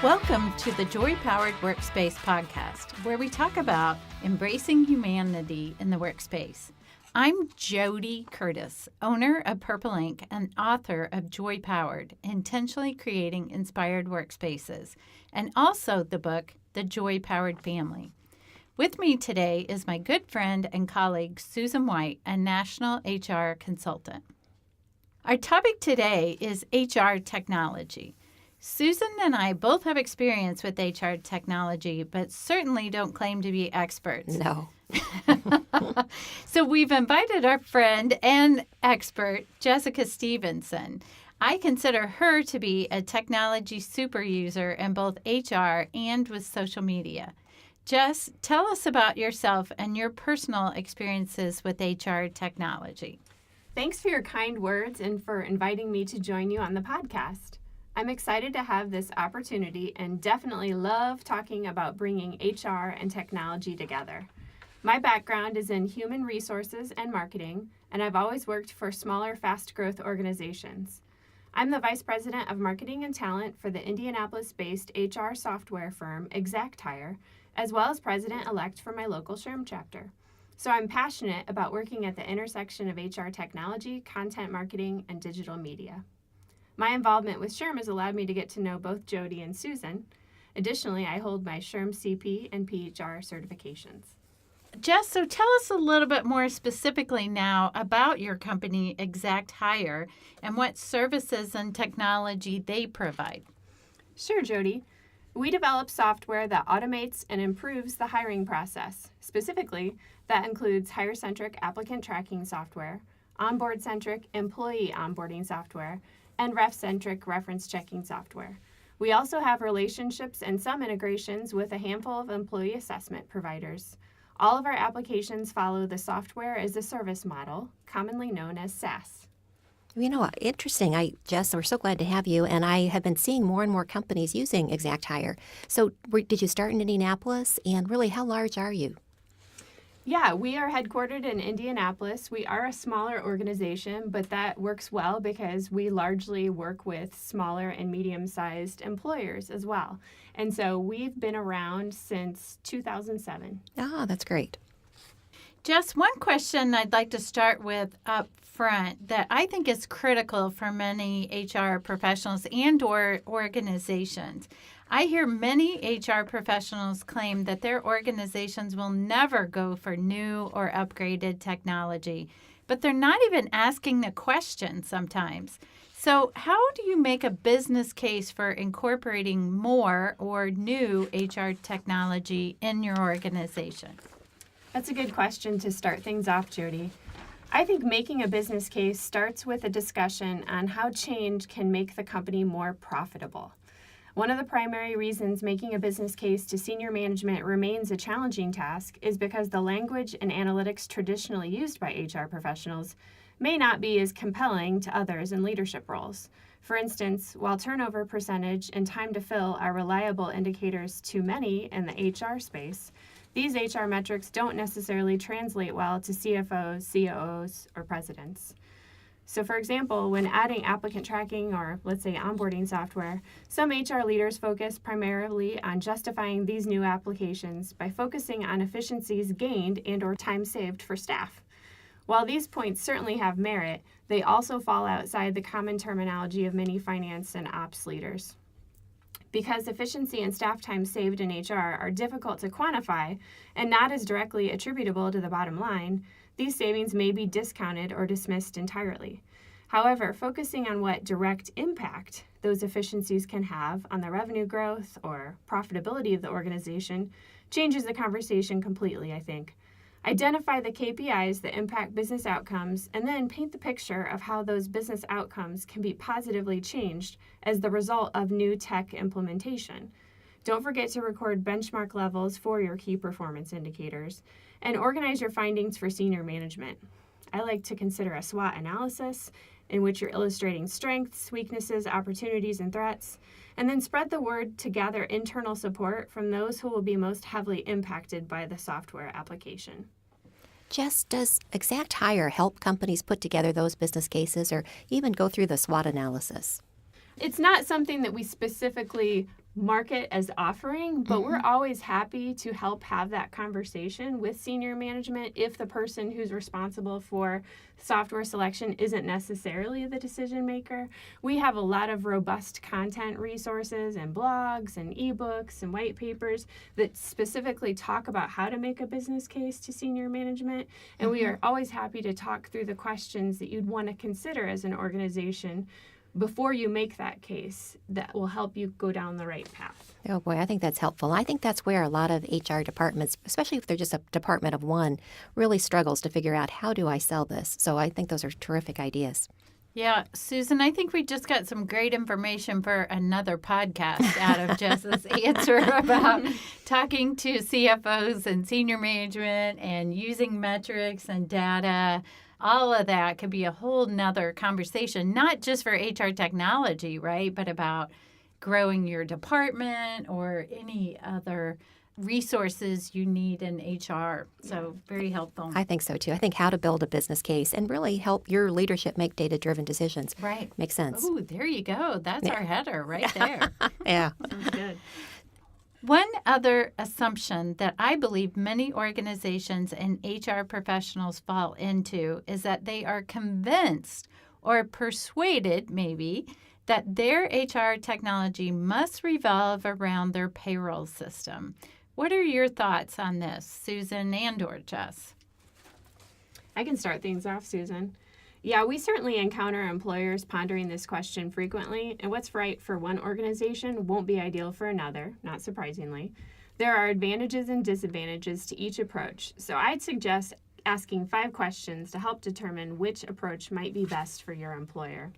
Welcome to the Joy Powered Workspace podcast, where we talk about embracing humanity in the workspace. I'm Jody Curtis, owner of Purple Ink and author of Joy Powered, Intentionally Creating Inspired Workspaces, and also the book, The Joy Powered Family. With me today is my good friend and colleague, Susan White, a national HR consultant. Our topic today is HR technology. Susan and I both have experience with HR technology, but certainly don't claim to be experts. No. So we've invited our friend and expert, Jessica Stevenson. I consider her to be a technology super user in both HR and with social media. Jess, tell us about yourself and your personal experiences with HR technology. Thanks for your kind words and for inviting me to join you on the podcast. I'm excited to have this opportunity and definitely love talking about bringing HR and technology together. My background is in human resources and marketing, and I've always worked for smaller, fast-growth organizations. I'm the Vice President of Marketing and Talent for the Indianapolis-based HR software firm ExactHire, as well as President-elect for my local SHRM chapter. So I'm passionate about working at the intersection of HR technology, content marketing, and digital media. My involvement with SHRM has allowed me to get to know both Jody and Susan. Additionally, I hold my SHRM CP and PHR certifications. Jess, so tell us a little bit more specifically now about your company, ExactHire, and what services and technology they provide. Sure, Jody. We develop software that automates and improves the hiring process. Specifically, that includes hire-centric applicant tracking software, onboard-centric employee onboarding software, and ref-centric reference checking software. We also have relationships and some integrations with a handful of employee assessment providers. All of our applications follow the software as a service model, commonly known as SaaS. You know, interesting. Jess, we're so glad to have you. And I have been seeing more and more companies using ExactHire. So did you start in Indianapolis? And really, how large are you? Yeah, we are headquartered in Indianapolis. We are a smaller organization, but that works well because we largely work with smaller and medium-sized employers as well. And so we've been around since 2007. Ah, that's great. Jess, one question I'd like to start with up front that I think is critical for many HR professionals and or organizations. I hear many HR professionals claim that their organizations will never go for new or upgraded technology, but they're not even asking the question sometimes. So how do you make a business case for incorporating more or new HR technology in your organization? That's a good question to start things off, Jody. I think making a business case starts with a discussion on how change can make the company more profitable. One of the primary reasons making a business case to senior management remains a challenging task is because the language and analytics traditionally used by HR professionals may not be as compelling to others in leadership roles. For instance, while turnover percentage and time to fill are reliable indicators to many in the HR space, these HR metrics don't necessarily translate well to CFOs, COOs, or presidents. So for example, when adding applicant tracking or let's say onboarding software, some HR leaders focus primarily on justifying these new applications by focusing on efficiencies gained and or time saved for staff. While these points certainly have merit, they also fall outside the common terminology of many finance and ops leaders. Because efficiency and staff time saved in HR are difficult to quantify and not as directly attributable to the bottom line, these savings may be discounted or dismissed entirely. However, focusing on what direct impact those efficiencies can have on the revenue growth or profitability of the organization changes the conversation completely, I think. Identify the KPIs that impact business outcomes, and then paint the picture of how those business outcomes can be positively changed as the result of new tech implementation. Don't forget to record benchmark levels for your key performance indicators, and organize your findings for senior management. I like to consider a SWOT analysis in which you're illustrating strengths, weaknesses, opportunities, and threats, and then spread the word to gather internal support from those who will be most heavily impacted by the software application. Jess, does ExactHire help companies put together those business cases or even go through the SWOT analysis? It's not something that we specifically market as offering, but we're always happy to help have that conversation with senior management if the person who's responsible for software selection isn't necessarily the decision maker. We have a lot of robust content resources and blogs and ebooks and white papers that specifically talk about how to make a business case to senior management, and we are always happy to talk through the questions that you'd want to consider as an organization before you make that case that will help you go down the right path. Oh boy, I think that's helpful. I think that's where a lot of HR departments, especially if they're just a department of one, really struggles to figure out, how do I sell this? So I think those are terrific ideas. Yeah, Susan, I think we just got some great information for another podcast out of Jess's answer about talking to CFOs and senior management and using metrics and data. All of that could be a whole nother conversation, not just for HR technology, right, but about growing your department or any other resources you need in HR. So very helpful. I think so too. I think how to build a business case and really help your leadership make data-driven decisions. Right. Makes sense. Oh, there you go. That's our header right there. Yeah. Sounds good. One other assumption that I believe many organizations and HR professionals fall into is that they are convinced or persuaded, maybe, that their HR technology must revolve around their payroll system. What are your thoughts on this, Susan and/or Jess? I can start things off, Susan. Yeah, we certainly encounter employers pondering this question frequently, and what's right for one organization won't be ideal for another, not surprisingly. There are advantages and disadvantages to each approach, so I'd suggest asking 5 questions to help determine which approach might be best for your employer.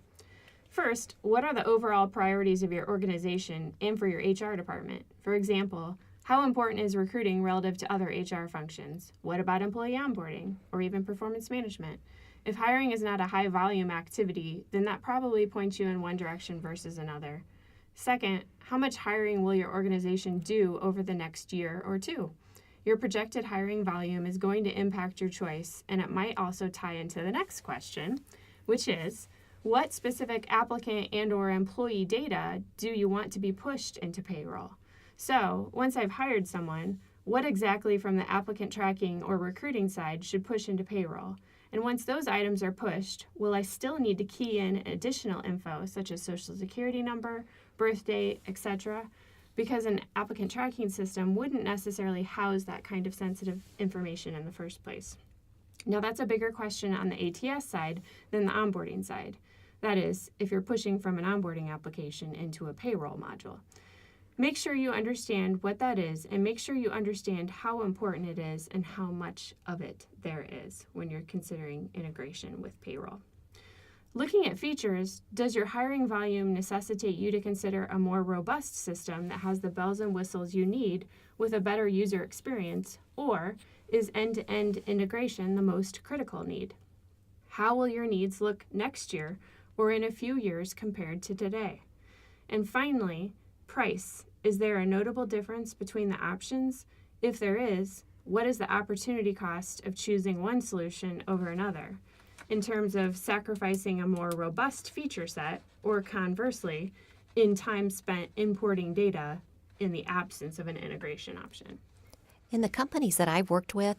First, what are the overall priorities of your organization and for your HR department? For example, how important is recruiting relative to other HR functions? What about employee onboarding or even performance management? If hiring is not a high volume activity, then that probably points you in one direction versus another. Second, how much hiring will your organization do over the next year or 2? Your projected hiring volume is going to impact your choice, and it might also tie into the next question, which is, what specific applicant and/or employee data do you want to be pushed into payroll? So, once I've hired someone, what exactly from the applicant tracking or recruiting side should push into payroll? And once those items are pushed, will I still need to key in additional info such as social security number, birth date, etc.? Because an applicant tracking system wouldn't necessarily house that kind of sensitive information in the first place. Now that's a bigger question on the ATS side than the onboarding side. That is, if you're pushing from an onboarding application into a payroll module. Make sure you understand what that is and make sure you understand how important it is and how much of it there is when you're considering integration with payroll. Looking at features, does your hiring volume necessitate you to consider a more robust system that has the bells and whistles you need with a better user experience, or is end-to-end integration the most critical need? How will your needs look next year or in a few years compared to today? And finally, price. Is there a notable difference between the options? If there is, what is the opportunity cost of choosing one solution over another in terms of sacrificing a more robust feature set, or conversely, in time spent importing data in the absence of an integration option? In the companies that I've worked with,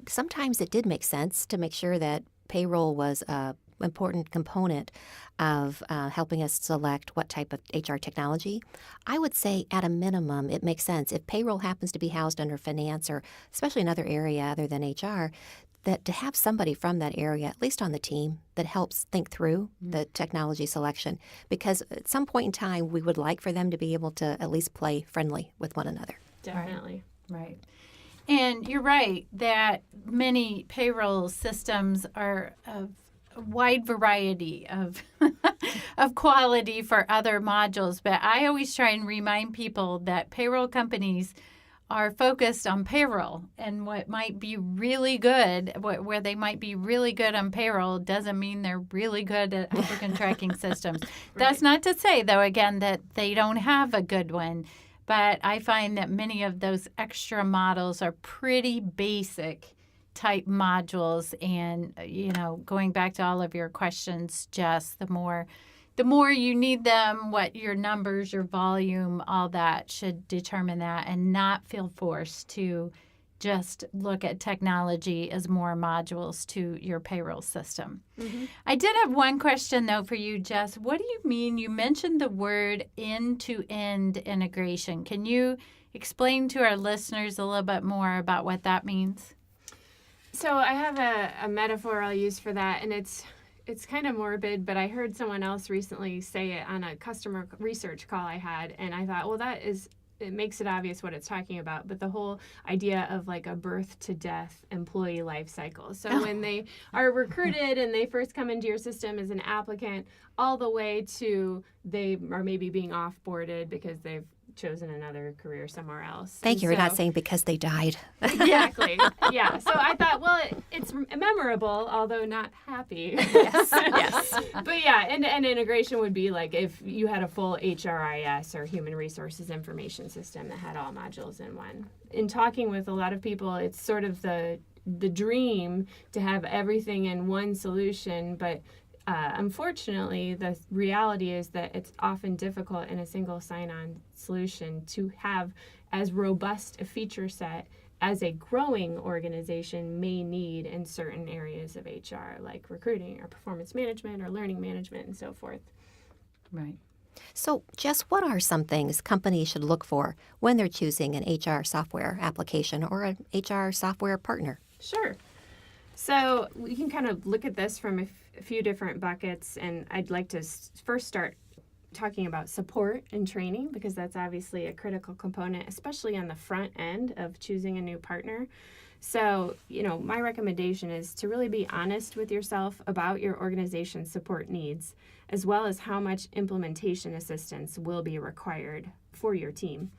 sometimes it did make sense to make sure that payroll was a important component of helping us select what type of HR technology. I would say at a minimum, it makes sense. If payroll happens to be housed under finance or especially another area other than HR, that to have somebody from that area, at least on the team, that helps think through the technology selection. Because at some point in time, we would like for them to be able to at least play friendly with one another. Definitely. Right. And you're right that many payroll systems are of a wide variety of of quality for other modules, but I always try and remind people that payroll companies are focused on payroll, and what might be really good, where they might be really good on payroll doesn't mean they're really good at applicant tracking systems. Right. That's not to say, though, again, that they don't have a good one, but I find that many of those extra models are pretty basic type modules, and going back to all of your questions, Jess, the more the more you need them, what your numbers, your volume, all that should determine that, and not feel forced to just look at technology as more modules to your payroll system. Mm-hmm. I did have one question, though, for you, Jess. What do you mean? You mentioned the word end-to-end integration. Can you explain to our listeners a little bit more about what that means? So I have a metaphor I'll use for that, and it's kind of morbid, but I heard someone else recently say it on a customer research call I had, and I thought, well, it makes it obvious what it's talking about, but the whole idea of like a birth to death employee life cycle. So when they are recruited and they first come into your system as an applicant, all the way to they are maybe being offboarded because they've chosen another career somewhere else. Thank you. And We're not saying because they died. Exactly. Yeah. So I thought, well, it's memorable, although not happy. Yes. Yes. But yeah, and integration would be like if you had a full HRIS or human resources information system that had all modules in one. In talking with a lot of people, it's sort of the dream to have everything in one solution, but unfortunately, the reality is that it's often difficult in a single sign-on solution to have as robust a feature set as a growing organization may need in certain areas of HR, like recruiting or performance management or learning management and so forth. Right. So, Jess, what are some things companies should look for when they're choosing an HR software application or an HR software partner? Sure. So we can kind of look at this from a few different buckets, and I'd like to first start talking about support and training, because that's obviously a critical component, especially on the front end of choosing a new partner. So, my recommendation is to really be honest with yourself about your organization's support needs, as well as how much implementation assistance will be required for your team.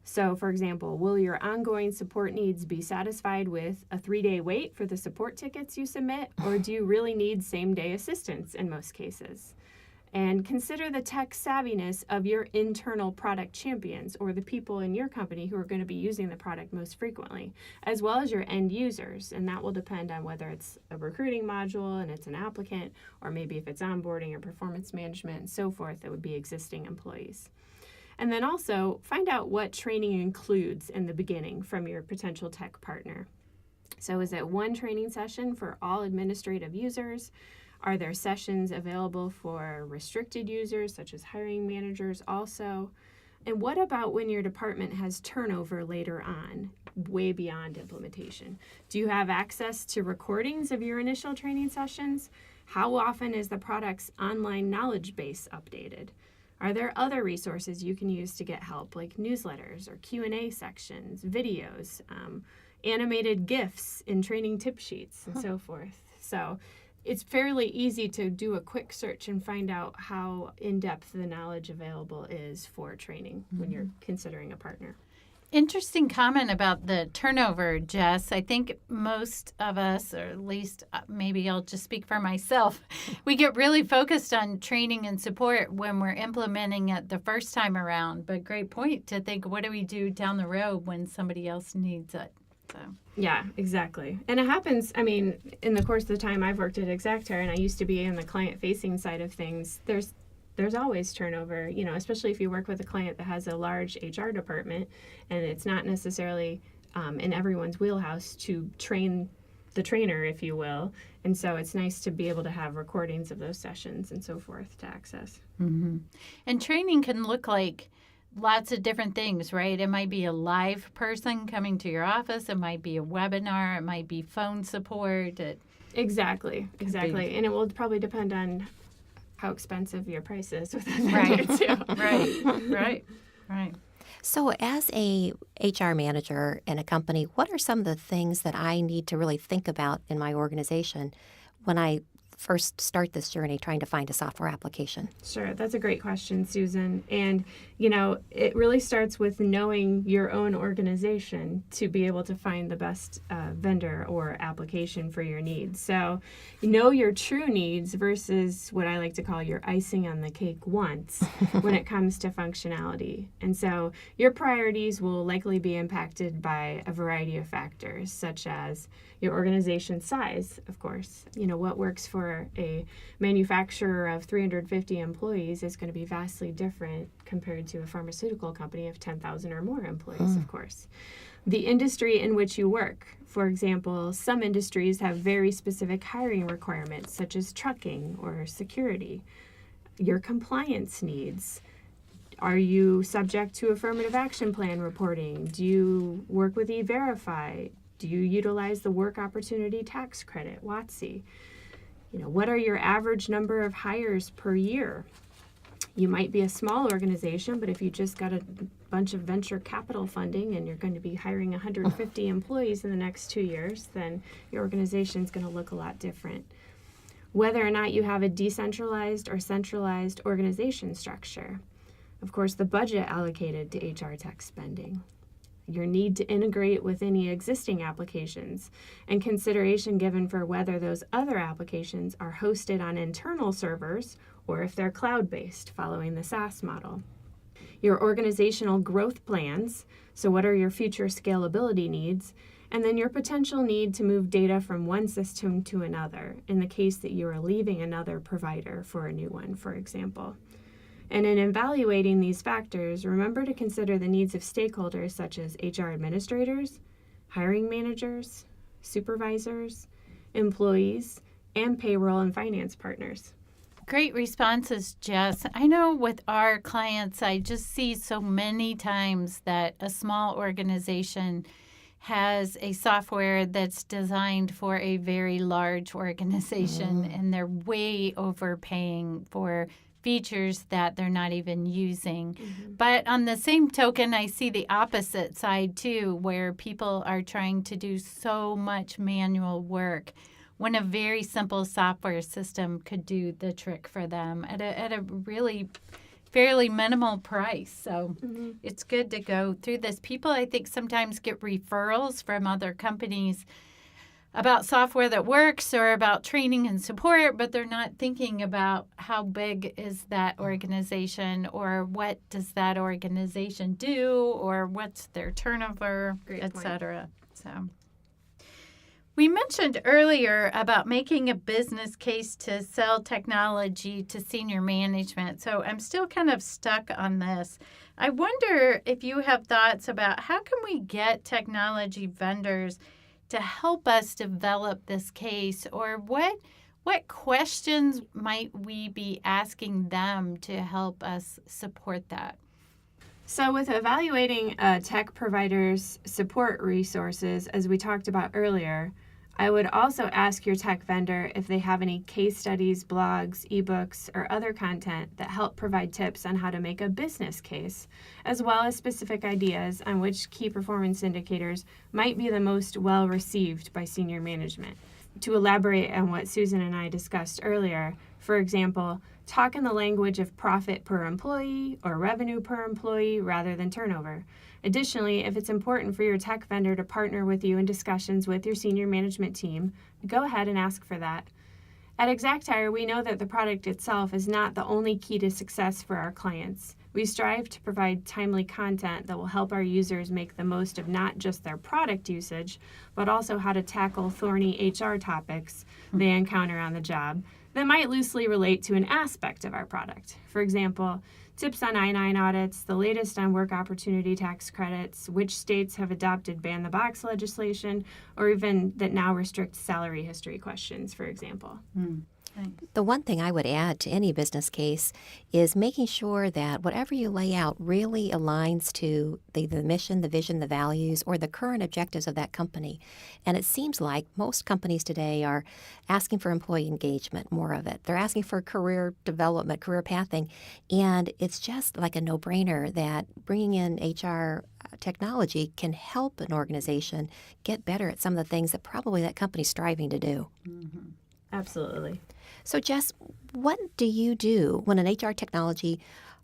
So, for example, will your ongoing support needs be satisfied with a 3-day wait for the support tickets you submit, or do you really need same-day assistance in most cases? And consider the tech savviness of your internal product champions, or the people in your company who are going to be using the product most frequently, as well as your end users. And that will depend on whether it's a recruiting module and it's an applicant, or maybe if it's onboarding or performance management and so forth, that would be existing employees. And then also find out what training includes in the beginning from your potential tech partner. So is it one training session for all administrative users? Are there sessions available for restricted users, such as hiring managers also? And what about when your department has turnover later on, way beyond implementation? Do you have access to recordings of your initial training sessions? How often is the product's online knowledge base updated? Are there other resources you can use to get help, like newsletters or Q&A sections, videos, animated GIFs in training tip sheets, and so forth? So it's fairly easy to do a quick search and find out how in-depth the knowledge available is for training when you're considering a partner. Interesting comment about the turnover, Jess. I think most of us, or at least maybe I'll just speak for myself, we get really focused on training and support when we're implementing it the first time around. But great point to think, what do we do down the road when somebody else needs it? So. Yeah, exactly. And it happens, in the course of the time I've worked at Exactare, and I used to be in the client-facing side of things, there's always turnover, especially if you work with a client that has a large HR department, and it's not necessarily in everyone's wheelhouse to train the trainer, if you will. And so it's nice to be able to have recordings of those sessions and so forth to access. Mm-hmm. And training can look like lots of different things, right? It might be a live person coming to your office. It might be a webinar. It might be phone support. Exactly. And it will probably depend on how expensive your price is with that right. too. Right. So as a HR manager in a company, what are some of the things that I need to really think about in my organization when I first start this journey trying to find a software application? Sure. That's a great question, Susan. And, it really starts with knowing your own organization to be able to find the best vendor or application for your needs. So, know your true needs versus what I like to call your icing on the cake wants when it comes to functionality. And so your priorities will likely be impacted by a variety of factors, such as your organization size, of course. What works for for a manufacturer of 350 employees is going to be vastly different compared to a pharmaceutical company of 10,000 or more employees, of course. The industry in which you work. For example, some industries have very specific hiring requirements, such as trucking or security. Your compliance needs. Are you subject to affirmative action plan reporting? Do you work with E-Verify? Do you utilize the Work Opportunity Tax Credit, WOTC? What are your average number of hires per year? You might be a small organization, but if you just got a bunch of venture capital funding and you're going to be hiring 150 employees in the next 2 years, then your organization is going to look a lot different. Whether or not you have a decentralized or centralized organization structure. Of course, the budget allocated to HR tech spending. Your need to integrate with any existing applications, and consideration given for whether those other applications are hosted on internal servers or if they're cloud-based following the SaaS model. Your organizational growth plans, so what are your future scalability needs, and then your potential need to move data from one system to another in the case that you are leaving another provider for a new one, for example. And in evaluating these factors, remember to consider the needs of stakeholders such as HR administrators, hiring managers, supervisors, employees, and payroll and finance partners. Great responses, Jess. I know with our clients, I just see so many times that a small organization has a software that's designed for a very large organization, and they're way overpaying for features that they're not even using. But on the same token, I see the opposite side too, where people are trying to do so much manual work when a very simple software system could do the trick for them at a really fairly minimal price. So it's good to go through this. People, I think, sometimes get referrals from other companies about software that works or about training and support, but they're not thinking about how big is that organization or what does that organization do or what's their turnover, etc. So we mentioned earlier about making a business case to sell technology to senior management. So I'm still kind of stuck on this. I wonder if you have thoughts about how can we get technology vendors to help us develop this case, or what questions might we be asking them to help us support that? So with evaluating a tech provider's support resources, as we talked about earlier, I would also ask your tech vendor if they have any case studies, blogs, ebooks, or other content that help provide tips on how to make a business case, as well as specific ideas on which key performance indicators might be the most well received by senior management. To elaborate on what Susan and I discussed earlier, for example, talk in the language of profit per employee or revenue per employee rather than turnover. Additionally, if it's important for your tech vendor to partner with you in discussions with your senior management team, go ahead and ask for that. At ExactHire, we know that the product itself is not the only key to success for our clients. We strive to provide timely content that will help our users make the most of not just their product usage, but also how to tackle thorny HR topics they encounter on the job that might loosely relate to an aspect of our product. For example, tips on I-9 audits, the latest on work opportunity tax credits, which states have adopted ban-the-box legislation, or even that now restrict salary history questions, for example. The one thing I would add to any business case is making sure that whatever you lay out really aligns to the mission, the vision, the values, or the current objectives of that company. And it seems like most companies today are asking for employee engagement, more of it. They're asking for career development, career pathing, and it's just like a no-brainer that bringing in HR technology can help an organization get better at some of the things that probably that company's striving to do. Absolutely. So, Jess, what do you do when an HR technology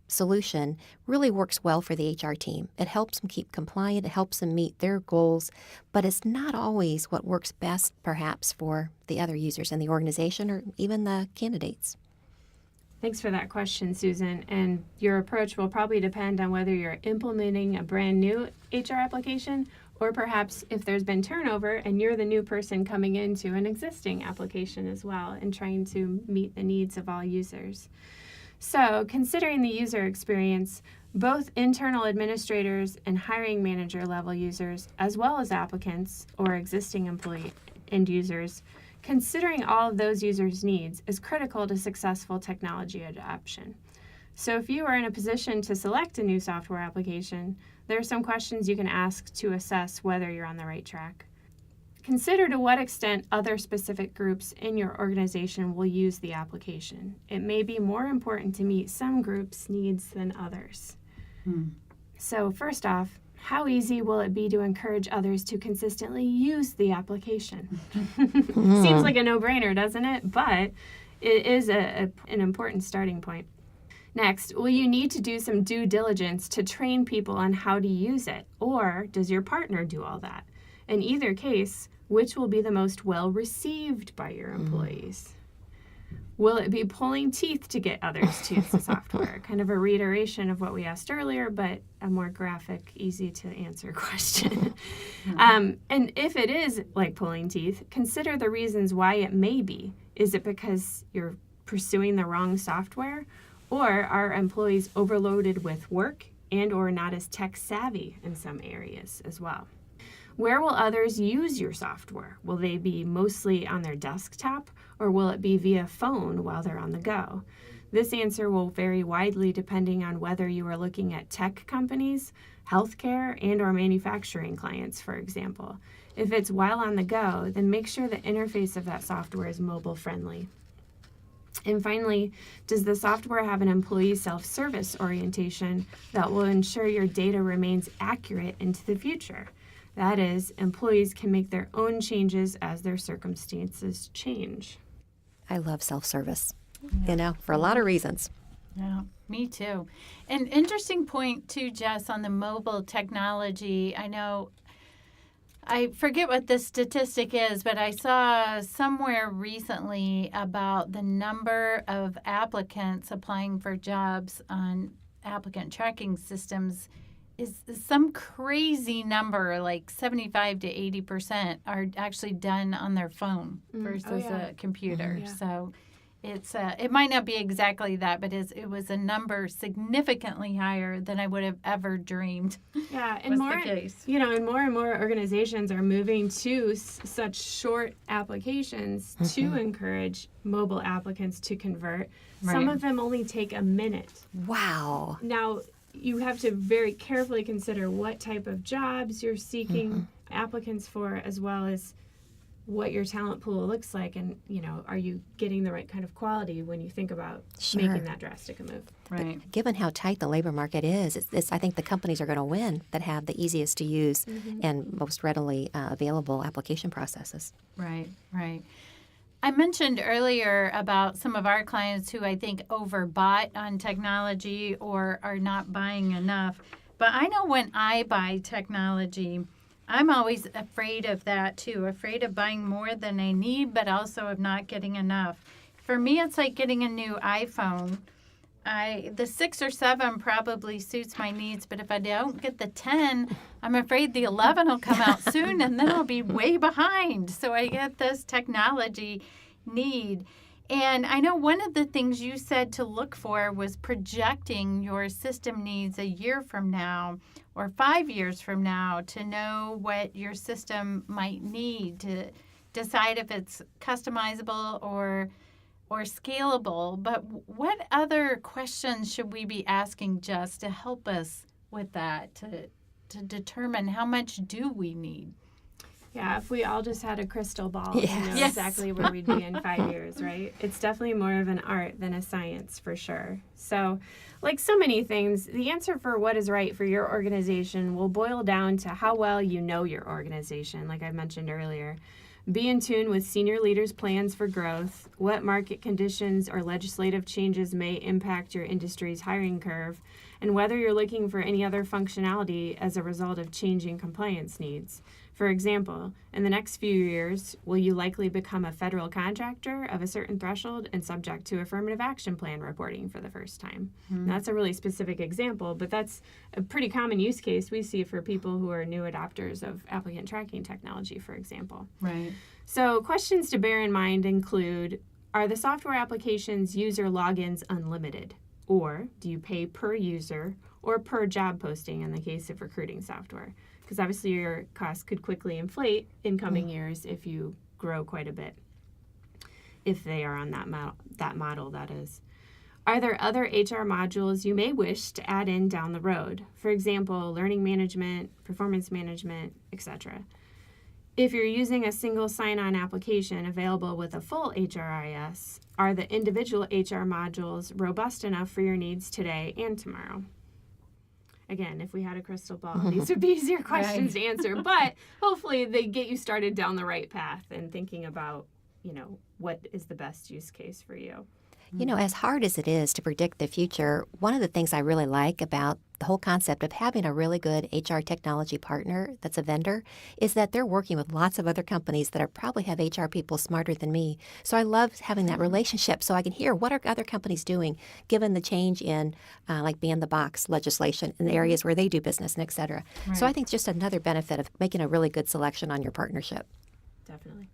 solution really works well for the HR team? It helps them keep compliant, it helps them meet their goals, but it's not always what works best, perhaps, for the other users in the organization or even the candidates. Thanks for that question, Susan. And your approach will probably depend on whether you're implementing a brand new HR application Or perhaps if there's been turnover and you're the new person coming into an existing application as well and trying to meet the needs of all users. So, considering the user experience, both internal administrators and hiring manager level users, as well as applicants or existing employee end users, considering all of those users' needs is critical to successful technology adoption. So if you are in a position to select a new software application, there are some questions you can ask to assess whether you're on the right track. Consider to what extent other specific groups in your organization will use the application. It may be more important to meet some groups' needs than others. So first off, how easy will it be to encourage others to consistently use the application? Seems like a no-brainer, doesn't it? But it is an important starting point. Next, will you need to do some due diligence to train people on how to use it? Or does your partner do all that? In either case, which will be the most well-received by your employees? Will it be pulling teeth to get others to use the software? Kind of a reiteration of what we asked earlier, but a more graphic, easy to answer question. And if it is like pulling teeth, consider the reasons why it may be. Is it because you're pursuing the wrong software? Or are employees overloaded with work and or not as tech savvy in some areas as well? Where will others use your software? Will they be mostly on their desktop, or will it be via phone while they're on the go? This answer will vary widely depending on whether you are looking at tech companies, healthcare, and or manufacturing clients, for example. If it's while on the go, then make sure the interface of that software is mobile friendly. And finally, does the software have an employee self-service orientation that will ensure your data remains accurate into the future? That is, employees can make their own changes as their circumstances change. I love self-service, for a lot of reasons. Yeah, me too. An interesting point too, Jess, on the mobile technology. I forget what the statistic is, but I saw somewhere recently about the number of applicants applying for jobs on applicant tracking systems is some crazy number, like 75 to 80% are actually done on their phone versus a computer. So it might not be exactly that, but it was a number significantly higher than I would have ever dreamed. Yeah, and more, and more organizations are moving to such short applications to encourage mobile applicants to convert. Right. Some of them only take a minute. Wow. Now, you have to very carefully consider what type of jobs you're seeking applicants for, as well as what your talent pool looks like, and are you getting the right kind of quality when you think about making that drastic a move? Right. But given how tight the labor market is, I think the companies are going to win that have the easiest to use and most readily available application processes. Right. I mentioned earlier about some of our clients who I think overbought on technology or are not buying enough. But I know when I buy technology, I'm always afraid of that too, afraid of buying more than I need, but also of not getting enough. For me, it's like getting a new iPhone. The 6 or 7 probably suits my needs, but if I don't get the 10, I'm afraid the 11 will come out soon, and then I'll be way behind. So I get this technology need. And I know one of the things you said to look for was projecting your system needs a year from now or 5 years from now to know what your system might need to decide if it's customizable or scalable. But what other questions should we be asking just to help us with that, to determine how much do we need? Yeah, if we all just had a crystal ball to know exactly where we'd be in 5 years, right? It's definitely more of an art than a science, for sure. So, like so many things, the answer for what is right for your organization will boil down to how well you know your organization, like I mentioned earlier. Be in tune with senior leaders' plans for growth, what market conditions or legislative changes may impact your industry's hiring curve, and whether you're looking for any other functionality as a result of changing compliance needs. For example, in the next few years, will you likely become a federal contractor of a certain threshold and subject to affirmative action plan reporting for the first time? Now, that's a really specific example, but that's a pretty common use case we see for people who are new adopters of applicant tracking technology, for example. Right. So questions to bear in mind include, are the software applications user logins unlimited? Or do you pay per user or per job posting in the case of recruiting software? Because obviously your costs could quickly inflate in coming years if you grow quite a bit, if they are on that model, that is. Are there other HR modules you may wish to add in down the road? For example, learning management, performance management, etc. If you're using a single sign-on application available with a full HRIS, are the individual HR modules robust enough for your needs today and tomorrow? Again, if we had a crystal ball, these would be easier questions to answer, but hopefully they get you started down the right path and thinking about, what is the best use case for you. As hard as it is to predict the future, one of the things I really like about the whole concept of having a really good HR technology partner that's a vendor is that they're working with lots of other companies that probably have HR people smarter than me. So I love having that relationship so I can hear what are other companies doing given the change in like ban-the-box legislation in the areas where they do business and et cetera. Right. So I think it's just another benefit of making a really good selection on your partnership. Definitely.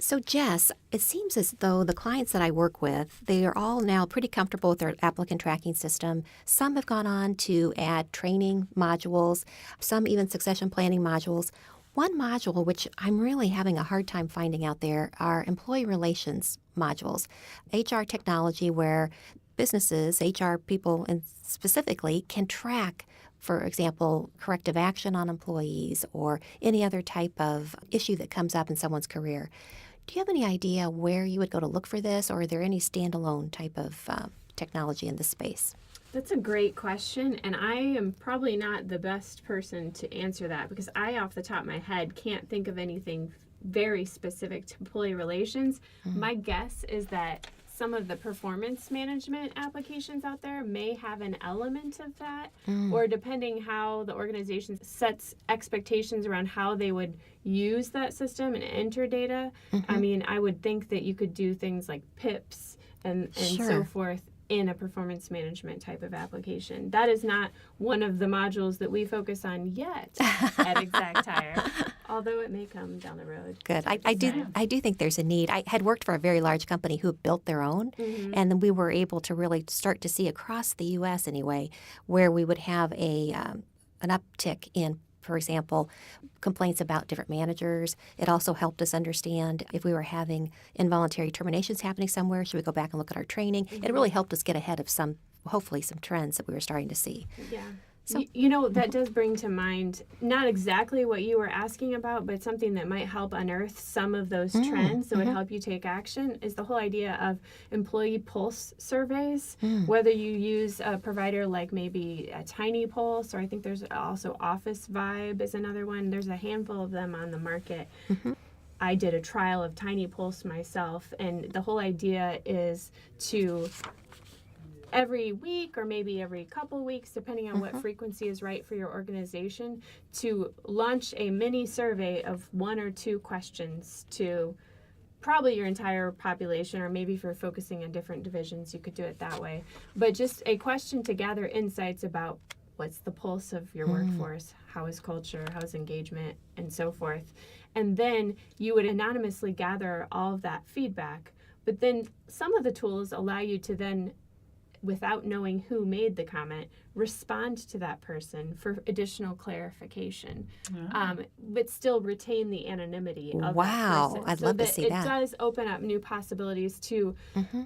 So, Jess, it seems as though the clients that I work with, they are all now pretty comfortable with their applicant tracking system. Some have gone on to add training modules, some even succession planning modules. One module, which I'm really having a hard time finding out there, are employee relations modules, HR technology where businesses, HR people and specifically, can track, for example, corrective action on employees or any other type of issue that comes up in someone's career. Do you have any idea where you would go to look for this, or are there any standalone type of technology in this space? That's a great question, and I am probably not the best person to answer that because I, off the top of my head, can't think of anything very specific to employee relations. My guess is that some of the performance management applications out there may have an element of that, or depending how the organization sets expectations around how they would use that system and enter data. I mean, I would think that you could do things like PIPs and so forth in a performance management type of application. That is not one of the modules that we focus on yet at ExactHire, although it may come down the road. Good. I do think there's a need. I had worked for a very large company who built their own, and then we were able to really start to see across the U.S. anyway, where we would have an uptick in, for example, complaints about different managers. It also helped us understand if we were having involuntary terminations happening somewhere, should we go back and look at our training? It really helped us get ahead of hopefully some trends that we were starting to see. Yeah. So, that does bring to mind not exactly what you were asking about, but something that might help unearth some of those trends that would help you take action is the whole idea of employee pulse surveys, whether you use a provider like maybe a Tiny Pulse, or I think there's also Office Vibe is another one. There's a handful of them on the market. I did a trial of Tiny Pulse myself, and the whole idea is to every week or maybe every couple weeks, depending on what frequency is right for your organization, to launch a mini survey of 1 or 2 questions to probably your entire population, or maybe if you're focusing on different divisions, you could do it that way. But just a question to gather insights about what's the pulse of your workforce, how is culture, how is engagement, and so forth. And then you would anonymously gather all of that feedback. But then some of the tools allow you to then, without knowing who made the comment, respond to that person for additional clarification, but still retain the anonymity of that person. I'd love to see that. It does open up new possibilities to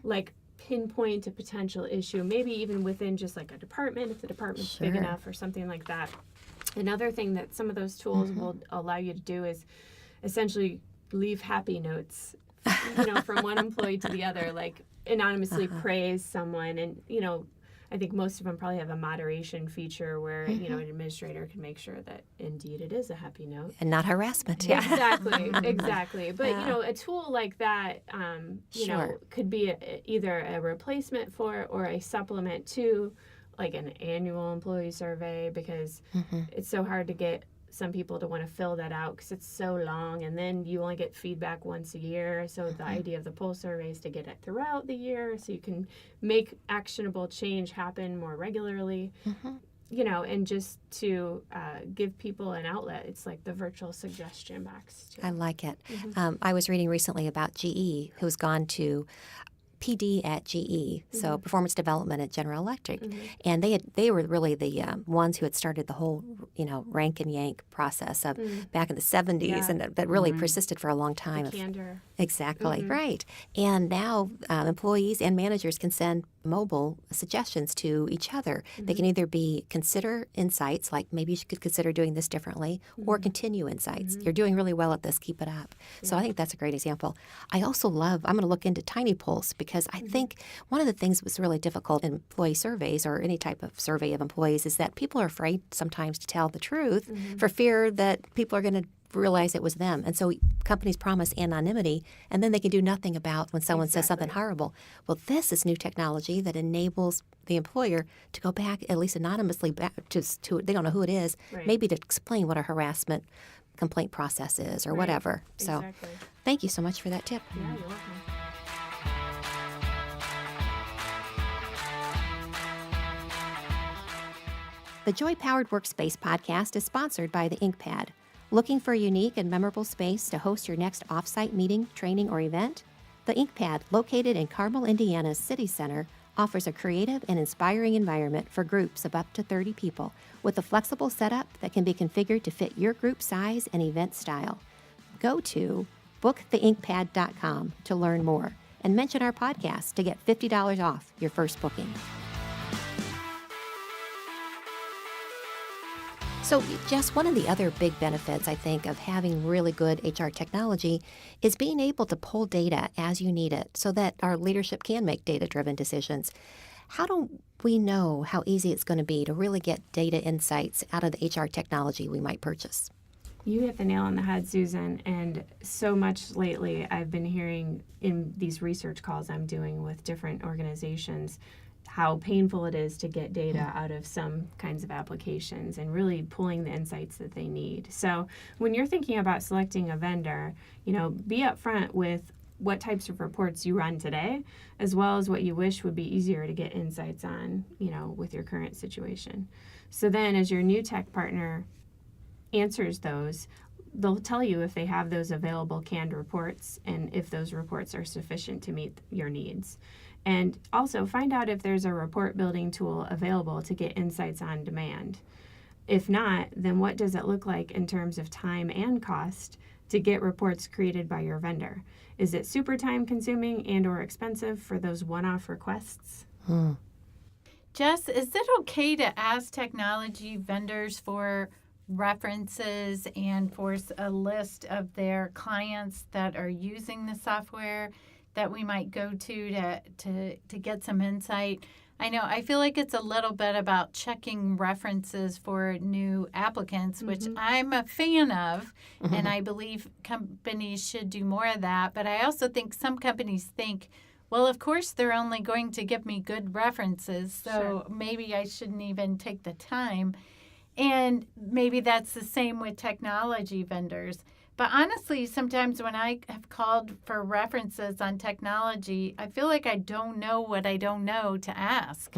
like pinpoint a potential issue, maybe even within just like a department, if the department's big enough or something like that. Another thing that some of those tools will allow you to do is essentially leave happy notes, from one employee to the other, like anonymously praise someone. And, I think most of them probably have a moderation feature where, an administrator can make sure that indeed it is a happy note. And not harassment. Exactly. But, a tool like that, could be either a replacement for or a supplement to like an annual employee survey, because it's so hard to get some people to want to fill that out because it's so long, and then you only get feedback once a year. So the idea of the poll survey is to get it throughout the year so you can make actionable change happen more regularly. And just to give people an outlet. It's like the virtual suggestion box, too. I like it. I was reading recently about GE, who's gone to PD at GE, so performance development at General Electric, and they were really the ones who had started the whole rank and yank process of back in the 70s, and that really persisted for a long time. The candor. Exactly, right. And now employees and managers can send mobile suggestions to each other. They can either be consider insights, like maybe you could consider doing this differently, or continue insights. You're doing really well at this, keep it up. So I think that's a great example. I also I'm going to look into Tiny Pulse because I think one of the things that was really difficult in employee surveys or any type of survey of employees is that people are afraid sometimes to tell the truth for fear that people are going to realize it was them. And so companies promise anonymity, and then they can do nothing about when someone says something horrible. Well, this is new technology that enables the employer to go back, at least anonymously, back to they don't know who it is, maybe to explain what a harassment complaint process is or whatever. So thank you so much for that tip. Yeah, you're welcome. The Joy-Powered Workspace podcast is sponsored by the InkPad. Looking for a unique and memorable space to host your next off-site meeting, training, or event? The InkPad, located in Carmel, Indiana's City Center, offers a creative and inspiring environment for groups of up to 30 people with a flexible setup that can be configured to fit your group size and event style. Go to booktheinkpad.com to learn more and mention our podcast to get $50 off your first booking. So, Jess, one of the other big benefits, I think, of having really good HR technology is being able to pull data as you need it so that our leadership can make data-driven decisions. How do we know how easy it's going to be to really get data insights out of the HR technology we might purchase? You hit the nail on the head, Susan, and so much lately I've been hearing in these research calls I'm doing with different organizations how painful it is to get data out of some kinds of applications and really pulling the insights that they need. So when you're thinking about selecting a vendor, be upfront with what types of reports you run today, as well as what you wish would be easier to get insights on, with your current situation. So then as your new tech partner answers those, they'll tell you if they have those available canned reports and if those reports are sufficient to meet your needs. And also find out if there's a report building tool available to get insights on demand. If not, then what does it look like in terms of time and cost to get reports created by your vendor? Is it super time consuming and or expensive for those one-off requests? Jess, is it okay to ask technology vendors for references and for a list of their clients that are using the software that we might go to get some insight? I feel like it's a little bit about checking references for new applicants, which I'm a fan of, and I believe companies should do more of that. But I also think some companies think, well, of course, they're only going to give me good references, so maybe I shouldn't even take the time. And maybe that's the same with technology vendors. But honestly, sometimes when I have called for references on technology, I feel like I don't know what I don't know to ask.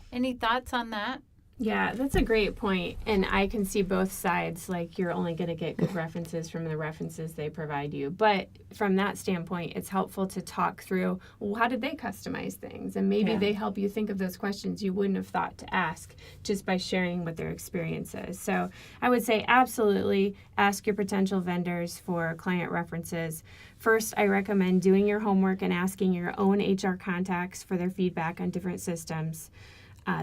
Any thoughts on that? Yeah, that's a great point. And I can see both sides, like you're only going to get good references from the references they provide you. But from that standpoint, it's helpful to talk through, well, how did they customize things? And maybe they help you think of those questions you wouldn't have thought to ask just by sharing what their experience is. So I would say absolutely ask your potential vendors for client references. First, I recommend doing your homework and asking your own HR contacts for their feedback on different systems.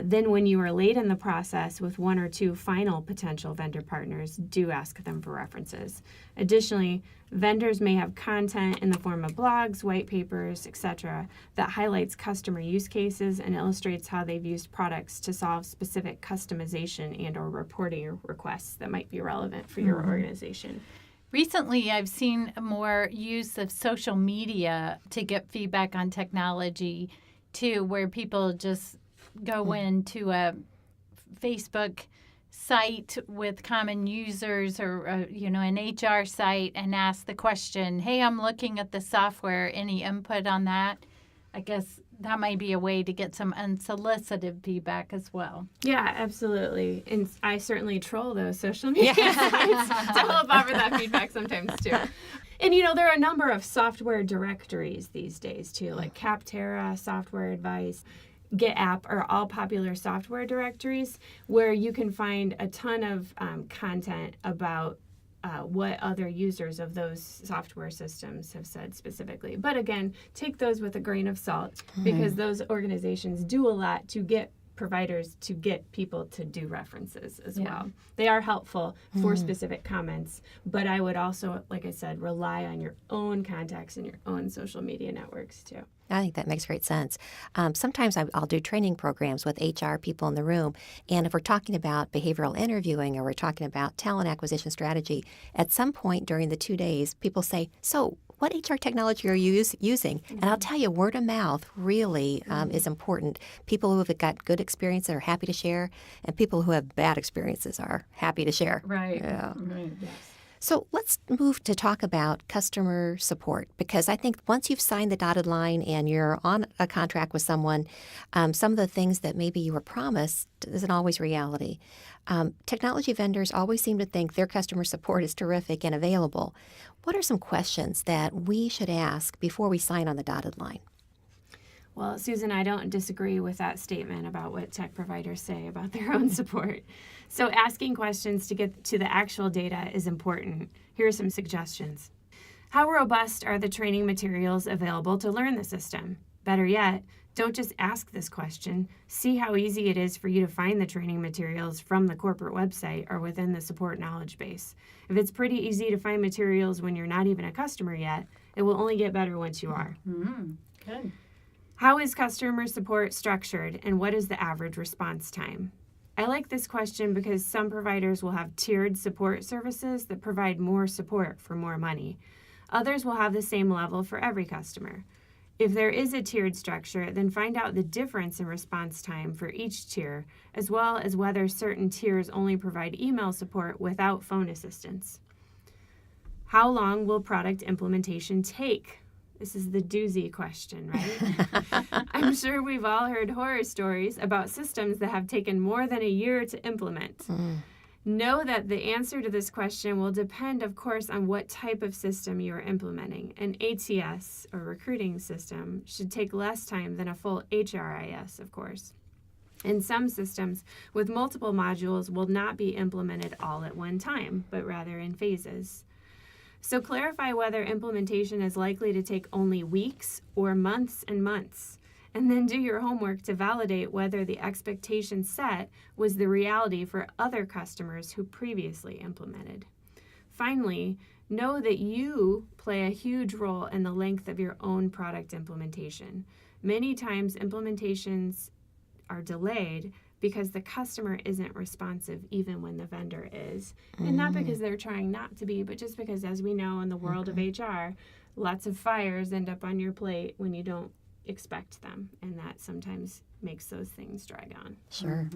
Then when you are late in the process with one or two final potential vendor partners, do ask them for references. Additionally, vendors may have content in the form of blogs, white papers, etc. that highlights customer use cases and illustrates how they've used products to solve specific customization and or reporting requests that might be relevant for your organization. Recently, I've seen more use of social media to get feedback on technology, too, where people just go into a Facebook site with common users or, an HR site and ask the question, hey, I'm looking at the software, any input on that? I guess that might be a way to get some unsolicited feedback as well. Yeah, absolutely. And I certainly troll those social media sites to help offer that feedback sometimes too. And there are a number of software directories these days too, like Capterra, Software Advice, GetApp are all popular software directories where you can find a ton of content about what other users of those software systems have said specifically. But again, take those with a grain of salt because those organizations do a lot to get providers to get people to do references as well. They are helpful for specific comments, but I would also, like I said, rely on your own contacts and your own social media networks too. I think that makes great sense. Sometimes I'll do training programs with HR people in the room, and if we're talking about behavioral interviewing or we're talking about talent acquisition strategy, at some point during the 2 days, people say, so what HR technology are you using? And I'll tell you, word of mouth really is important. People who have got good experiences are happy to share, and people who have bad experiences are happy to share. Right. Yeah. Right. Yes. So let's move to talk about customer support, because I think once you've signed the dotted line and you're on a contract with someone, some of the things that maybe you were promised isn't always reality. Technology vendors always seem to think their customer support is terrific and available. What are some questions that we should ask before we sign on the dotted line? Well, Susan, I don't disagree with that statement about what tech providers say about their own support. So asking questions to get to the actual data is important. Here are some suggestions. How robust are the training materials available to learn the system? Better yet, don't just ask this question. See how easy it is for you to find the training materials from the corporate website or within the support knowledge base. If it's pretty easy to find materials when you're not even a customer yet, it will only get better once you are. Good. How is customer support structured, and what is the average response time? I like this question because some providers will have tiered support services that provide more support for more money. Others will have the same level for every customer. If there is a tiered structure, then find out the difference in response time for each tier, as well as whether certain tiers only provide email support without phone assistance. How long will product implementation take? This is the doozy question, right? I'm sure we've all heard horror stories about systems that have taken more than a year to implement. Know that the answer to this question will depend, of course, on what type of system you are implementing. An ATS, or recruiting system, should take less time than a full HRIS, of course. And some systems with multiple modules will not be implemented all at one time, but rather in phases. So clarify whether implementation is likely to take only weeks or months and months, and then do your homework to validate whether the expectation set was the reality for other customers who previously implemented. Finally, know that you play a huge role in the length of your own product implementation. Many times implementations are delayed because the customer isn't responsive even when the vendor is. And not because they're trying not to be, but just because, as we know in the world of HR, lots of fires end up on your plate when you don't expect them. And that sometimes makes those things drag on. Sure.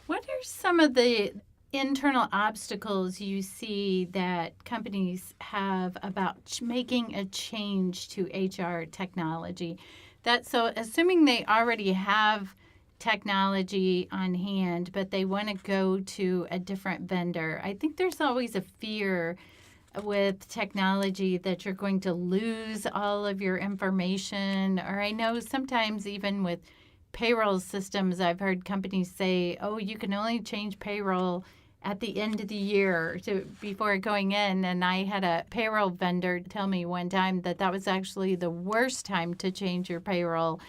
What are some of the internal obstacles you see that companies have about making a change to HR technology? So assuming they already have technology on hand, but they want to go to a different vendor. I think there's always a fear with technology that you're going to lose all of your information. Or I know sometimes even with payroll systems, I've heard companies say, oh, you can only change payroll at the end of the year before going in. And I had a payroll vendor tell me one time that was actually the worst time to change your payroll,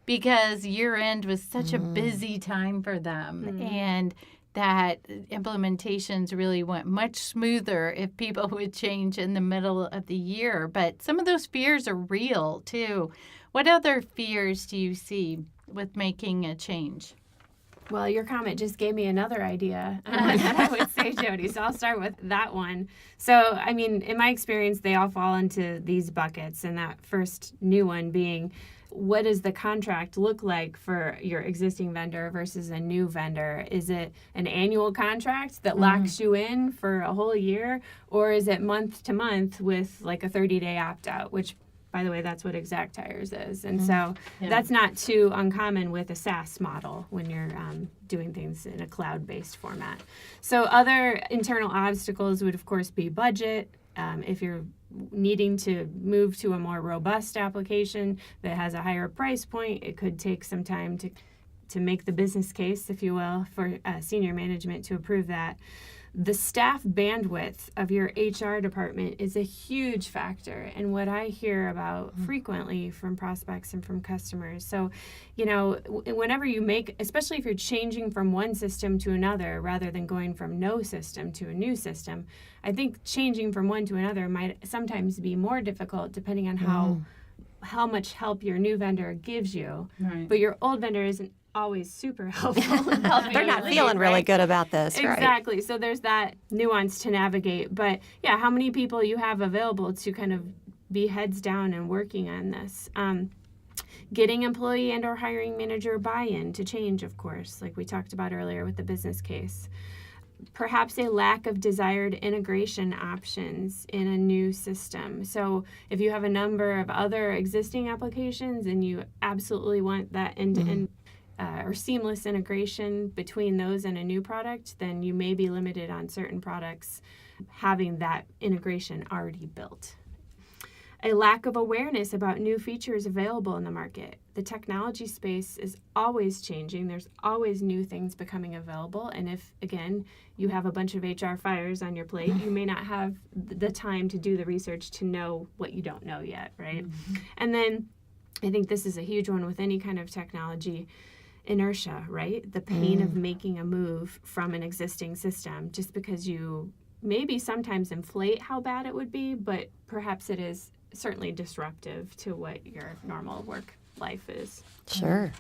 because year end was such a busy time for them, and that implementations really went much smoother if people would change in the middle of the year. But some of those fears are real too. What other fears do you see with making a change? Well, your comment just gave me another idea that I would say, Jody. So I'll start with that one. So, I mean, in my experience, they all fall into these buckets. And that first new one being, what does the contract look like for your existing vendor versus a new vendor? Is it an annual contract that locks you in for a whole year? Or is it month to month with like a 30-day opt-out, which, by the way, that's what Exact Tires is. And so that's not too uncommon with a SaaS model when you're doing things in a cloud-based format. So other internal obstacles would, of course, be budget. If you're needing to move to a more robust application that has a higher price point, it could take some time to make the business case, if you will, for senior management to approve that. The staff bandwidth of your HR department is a huge factor, and what I hear about frequently from prospects and from customers. So, you know, whenever you make, especially if you're changing from one system to another rather than going from no system to a new system, I think changing from one to another might sometimes be more difficult depending on how much help your new vendor gives you. Right. But your old vendor isn't always super helpful. They're not feeling really good about this, right? Exactly. So there's that nuance to navigate. But yeah, how many people you have available to kind of be heads down and working on this. Getting employee and or hiring manager buy-in to change, of course, like we talked about earlier with the business case. Perhaps a lack of desired integration options in a new system. So if you have a number of other existing applications and you absolutely want that end-to-end or seamless integration between those and a new product, then you may be limited on certain products having that integration already built. A lack of awareness about new features available in the market. The technology space is always changing. There's always new things becoming available. And if, again, you have a bunch of HR fires on your plate, you may not have the time to do the research to know what you don't know yet, right? And then I think this is a huge one with any kind of technology. Inertia, right? The pain of making a move from an existing system just because you maybe sometimes inflate how bad it would be, but perhaps it is certainly disruptive to what your normal work life is. Sure.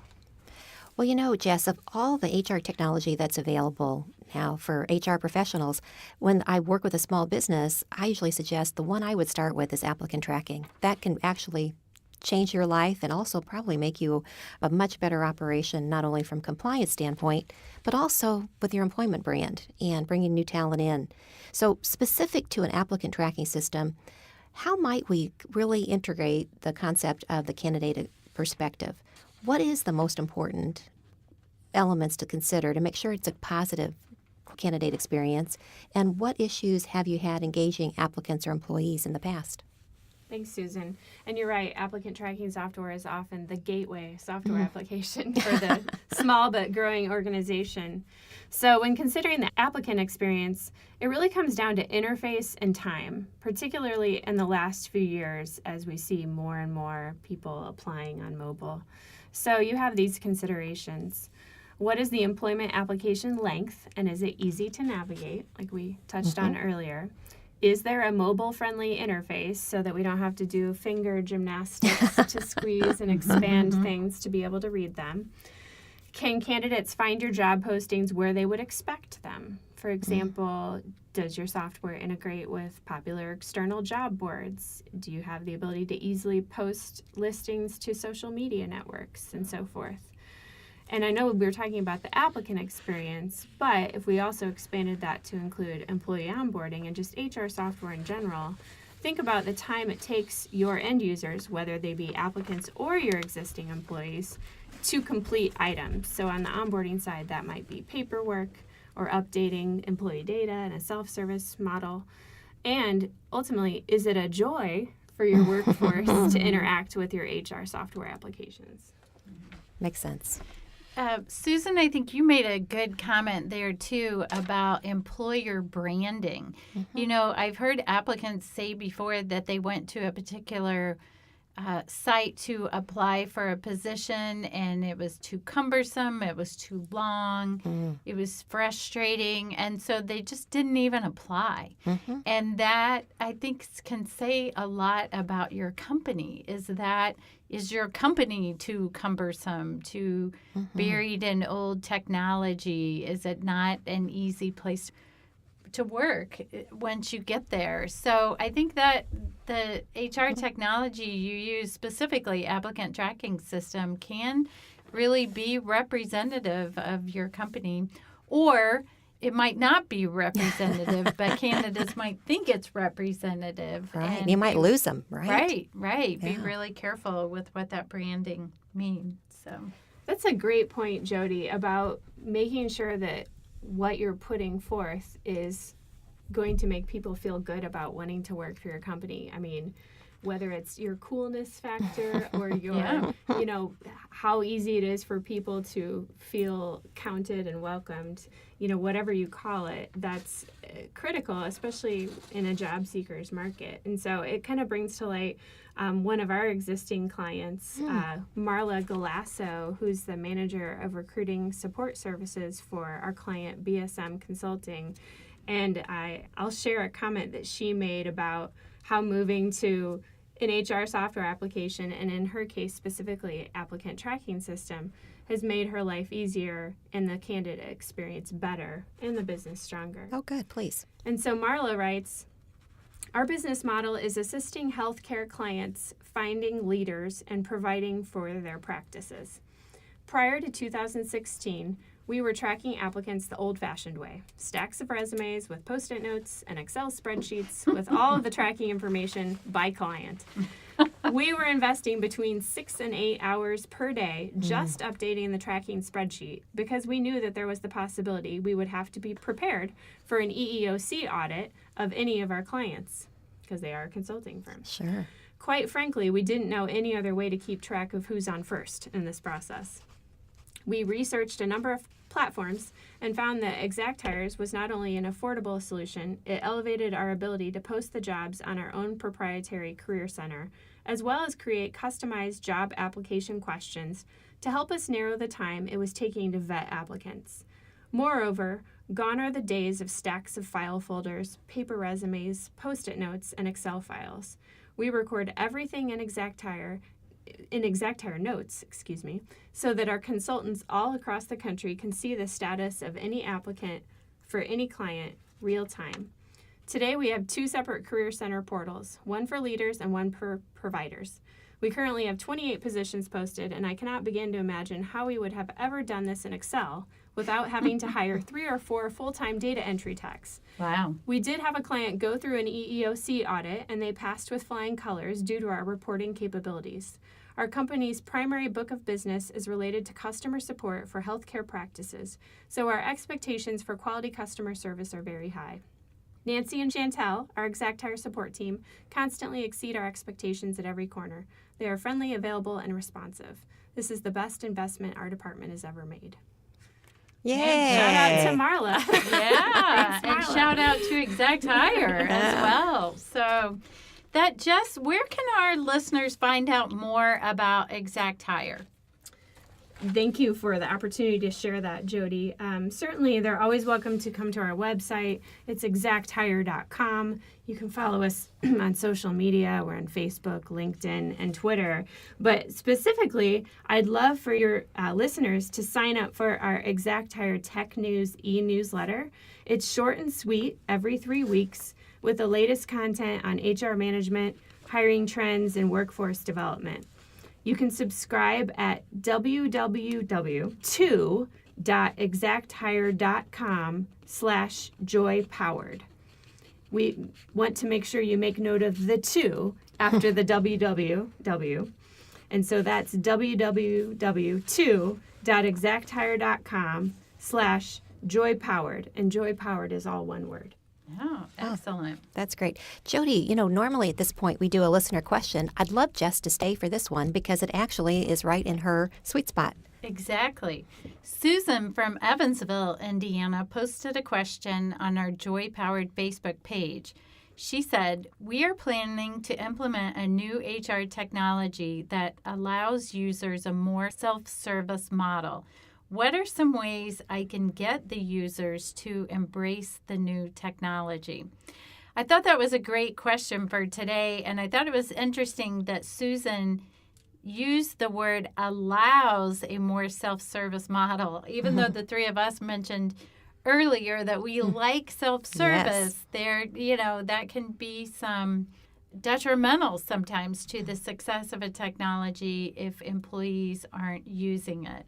Well, you know, Jess, of all the HR technology that's available now for HR professionals, when I work with a small business, I usually suggest the one I would start with is applicant tracking. That can actually change your life and also probably make you a much better operation, not only from compliance standpoint, but also with your employment brand and bringing new talent in. So specific to an applicant tracking system, how might we really integrate the concept of the candidate perspective? What is the most important elements to consider to make sure it's a positive candidate experience? And what issues have you had engaging applicants or employees in the past? Thanks, Susan. And you're right, applicant tracking software is often the gateway software application for the small but growing organization. So when considering the applicant experience, it really comes down to interface and time, particularly in the last few years as we see more and more people applying on mobile. So you have these considerations. What is the employment application length, and is it easy to navigate, like we touched on earlier? Is there a mobile-friendly interface so that we don't have to do finger gymnastics to squeeze and expand things to be able to read them? Can candidates find your job postings where they would expect them? For example, does your software integrate with popular external job boards? Do you have the ability to easily post listings to social media networks and so forth? And I know we were talking about the applicant experience, but if we also expanded that to include employee onboarding and just HR software in general, think about the time it takes your end users, whether they be applicants or your existing employees, to complete items. So on the onboarding side, that might be paperwork or updating employee data in a self-service model. And ultimately, is it a joy for your workforce to interact with your HR software applications? Makes sense. Susan, I think you made a good comment there, too, about employer branding. You know, I've heard applicants say before that they went to a particular site to apply for a position, and it was too cumbersome. It was too long. It was frustrating. And so they just didn't even apply. And that, I think, can say a lot about your company. Is your company too cumbersome, too buried in old technology? Is it not an easy place to work once you get there? So I think that the HR technology you use, specifically applicant tracking system, can really be representative of your company, or it might not be representative, but candidates might think it's representative. Right. And You might lose them, right? Right. Yeah. Be really careful with what that branding means. So That's a great point, Jody, about making sure that what you're putting forth is going to make people feel good about wanting to work for your company. I mean, whether it's your coolness factor or your, how easy it is for people to feel counted and welcomed, whatever you call it, that's critical, especially in a job seeker's market. And so it kind of brings to light one of our existing clients, Marla Galasso, who's the manager of recruiting support services for our client BSM Consulting. And I'll share a comment that she made about how moving to an HR software application, and in her case specifically applicant tracking system, has made her life easier and the candidate experience better and the business stronger. Oh, good. Please. And so Marla writes, our business model is assisting healthcare clients finding leaders and providing for their practices. Prior to 2016, we were tracking applicants the old-fashioned way, stacks of resumes with Post-it notes and Excel spreadsheets with all of the tracking information by client. We were investing between 6 and 8 hours per day just updating the tracking spreadsheet because we knew that there was the possibility we would have to be prepared for an EEOC audit of any of our clients because they are a consulting firm. Sure. Quite frankly, we didn't know any other way to keep track of who's on first in this process. We researched a number of platforms and found that ExactHires was not only an affordable solution, it elevated our ability to post the jobs on our own proprietary career center, as well as create customized job application questions to help us narrow the time it was taking to vet applicants. Moreover, gone are the days of stacks of file folders, paper resumes, Post-it notes, and Excel files. We record everything in ExactHire notes, so that our consultants all across the country can see the status of any applicant for any client real time. Today we have 2 separate Career Center portals, one for leaders and one for providers. We currently have 28 positions posted, and I cannot begin to imagine how we would have ever done this in Excel without having to hire 3 or 4 full-time data entry techs. wow. We did have a client go through an EEOC audit, and they passed with flying colors due to our reporting capabilities. Our company's primary book of business is related to customer support for healthcare practices, so our expectations for quality customer service are very high. Nancy and Chantel, our ExactHire support team, constantly exceed our expectations at every corner. They are friendly, available, and responsive. This is the best investment our department has ever made. Yay. Shout out to Marla. Yeah, Thanks, and Marla. shout out to ExactHire as well. So that Jess, where can our listeners find out more about ExactHire? Thank you for the opportunity to share that, Jody. Certainly, they're always welcome to come to our website. It's exacthire.com. You can follow us on social media. We're on Facebook, LinkedIn, and Twitter. But specifically, I'd love for your listeners to sign up for our ExactHire Tech News e-newsletter. It's short and sweet every 3 weeks with the latest content on HR management, hiring trends, and workforce development. You can subscribe at www.exacthire.com/joypowered. We want to make sure you make note of the 2 after the www. And so that's www.exacthire.com/joypowered. And joypowered is all one word. Oh, excellent. That's great. Jody, normally at this point we do a listener question. I'd love Jess to stay for this one because it actually is right in her sweet spot. Exactly. Susan from Evansville, Indiana, posted a question on our Joy Powered Facebook page. She said, "We are planning to implement a new HR technology that allows users a more self-service model. What are some ways I can get the users to embrace the new technology?" I thought that was a great question for today, and I thought it was interesting that Susan used the word allows a more self-service model, even though the three of us mentioned earlier that we like self-service. There, that can be some detrimental sometimes to the success of a technology if employees aren't using it.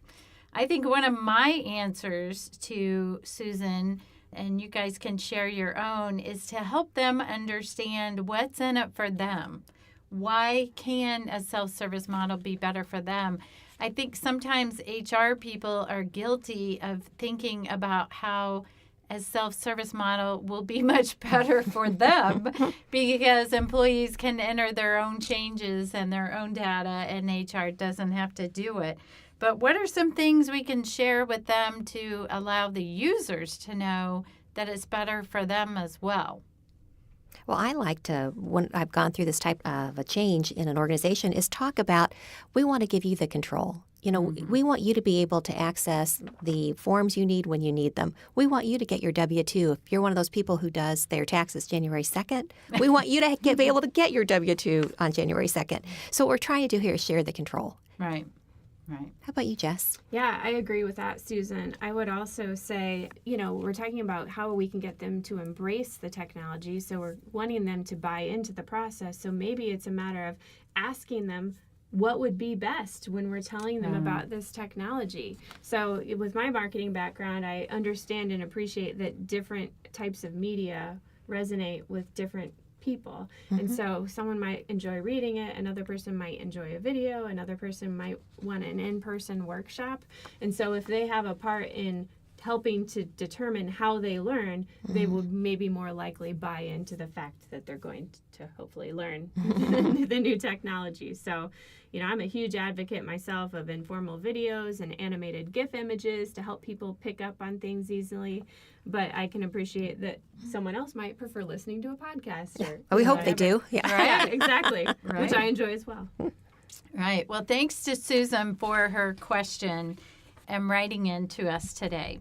I think one of my answers to Susan, and you guys can share your own, is to help them understand what's in it for them. Why can a self-service model be better for them? I think sometimes HR people are guilty of thinking about how a self-service model will be much better for them because employees can enter their own changes and their own data, and HR doesn't have to do it. But what are some things we can share with them to allow the users to know that it's better for them as well? Well, I like to, when I've gone through this type of a change in an organization, is talk about, we want to give you the control. We want you to be able to access the forms you need when you need them. We want you to get your W-2. If you're one of those people who does their taxes January 2nd, we want you to be able to get your W-2 on January 2nd. So what we're trying to do here is share the control. Right. Right. How about you, Jess? Yeah, I agree with that, Susan. I would also say, we're talking about how we can get them to embrace the technology. So we're wanting them to buy into the process. So maybe it's a matter of asking them what would be best when we're telling them about this technology. So with my marketing background, I understand and appreciate that different types of media resonate with different people. And so someone might enjoy reading it, another person might enjoy a video, another person might want an in-person workshop. And so if they have a part in helping to determine how they learn, they will maybe more likely buy into the fact that they're going to hopefully learn the new technology. So, I'm a huge advocate myself of informal videos and animated GIF images to help people pick up on things easily. But I can appreciate that someone else might prefer listening to a podcast. We hope they do. Yeah, yeah, exactly, which I enjoy as well. Right. Well, thanks to Susan for her question and writing in to us today.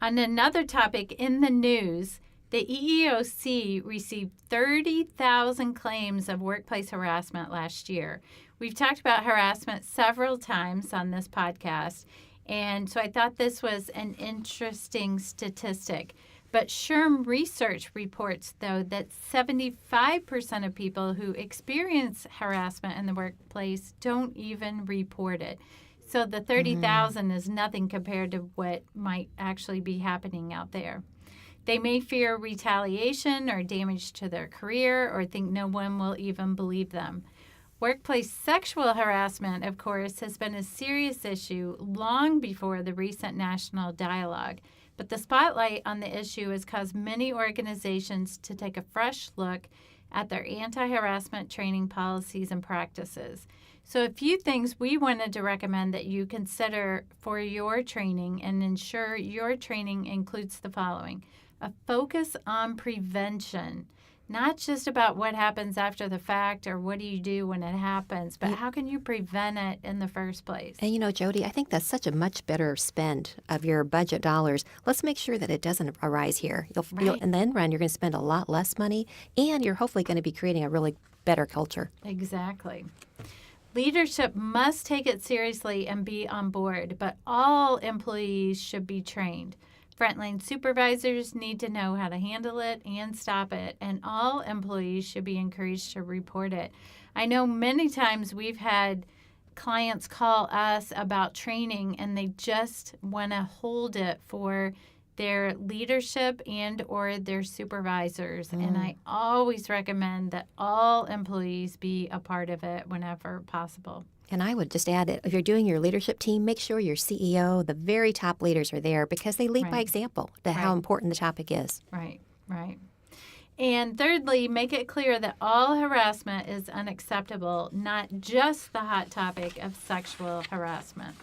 On another topic in the news, the EEOC received 30,000 claims of workplace harassment last year. We've talked about harassment several times on this podcast, and so I thought this was an interesting statistic. But SHRM research reports, though, that 75% of people who experience harassment in the workplace don't even report it. So the 30,000 is nothing compared to what might actually be happening out there. They may fear retaliation or damage to their career or think no one will even believe them. Workplace sexual harassment, of course, has been a serious issue long before the recent national dialogue. But the spotlight on the issue has caused many organizations to take a fresh look at their anti-harassment training policies and practices. So a few things we wanted to recommend that you consider for your training and ensure your training includes the following: a focus on prevention, not just about what happens after the fact or what do you do when it happens, but how can you prevent it in the first place? And Jody, I think that's such a much better spend of your budget dollars. Let's make sure that it doesn't arise here. In the end run, you're going to spend a lot less money, and you're hopefully going to be creating a really better culture. Exactly. Leadership must take it seriously and be on board, but all employees should be trained. Frontline supervisors need to know how to handle it and stop it, and all employees should be encouraged to report it. I know many times we've had clients call us about training, and they just want to hold it for their leadership and or their supervisors. And I always recommend that all employees be a part of it whenever possible. And I would just add that if you're doing your leadership team, make sure your CEO, the very top leaders are there because they lead by example to how important the topic is. Right. And thirdly, make it clear that all harassment is unacceptable, not just the hot topic of sexual harassment.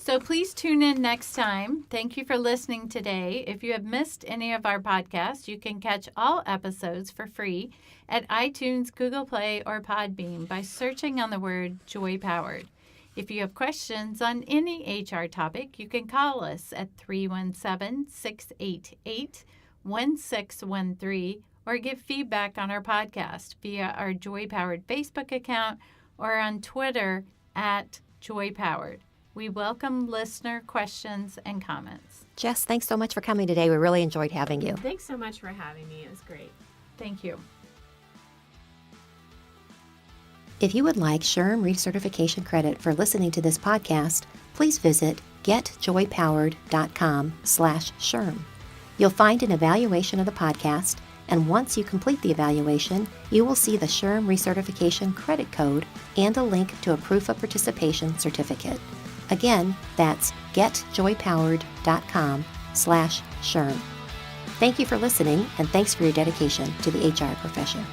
So please tune in next time. Thank you for listening today. If you have missed any of our podcasts, you can catch all episodes for free at iTunes, Google Play, or Podbean by searching on the word Joy Powered. If you have questions on any HR topic, you can call us at 317-688-1613 or give feedback on our podcast via our Joy Powered Facebook account or on Twitter at Joy Powered. We welcome listener questions and comments. Jess, thanks so much for coming today. We really enjoyed having you. Thanks so much for having me. It was great. Thank you. If you would like SHRM recertification credit for listening to this podcast, please visit getjoypowered.com/SHRM. You'll find an evaluation of the podcast, and once you complete the evaluation, you will see the SHRM recertification credit code and a link to a proof of participation certificate. Again, that's getjoypowered.com/SHRM. Thank you for listening, and thanks for your dedication to the HR profession.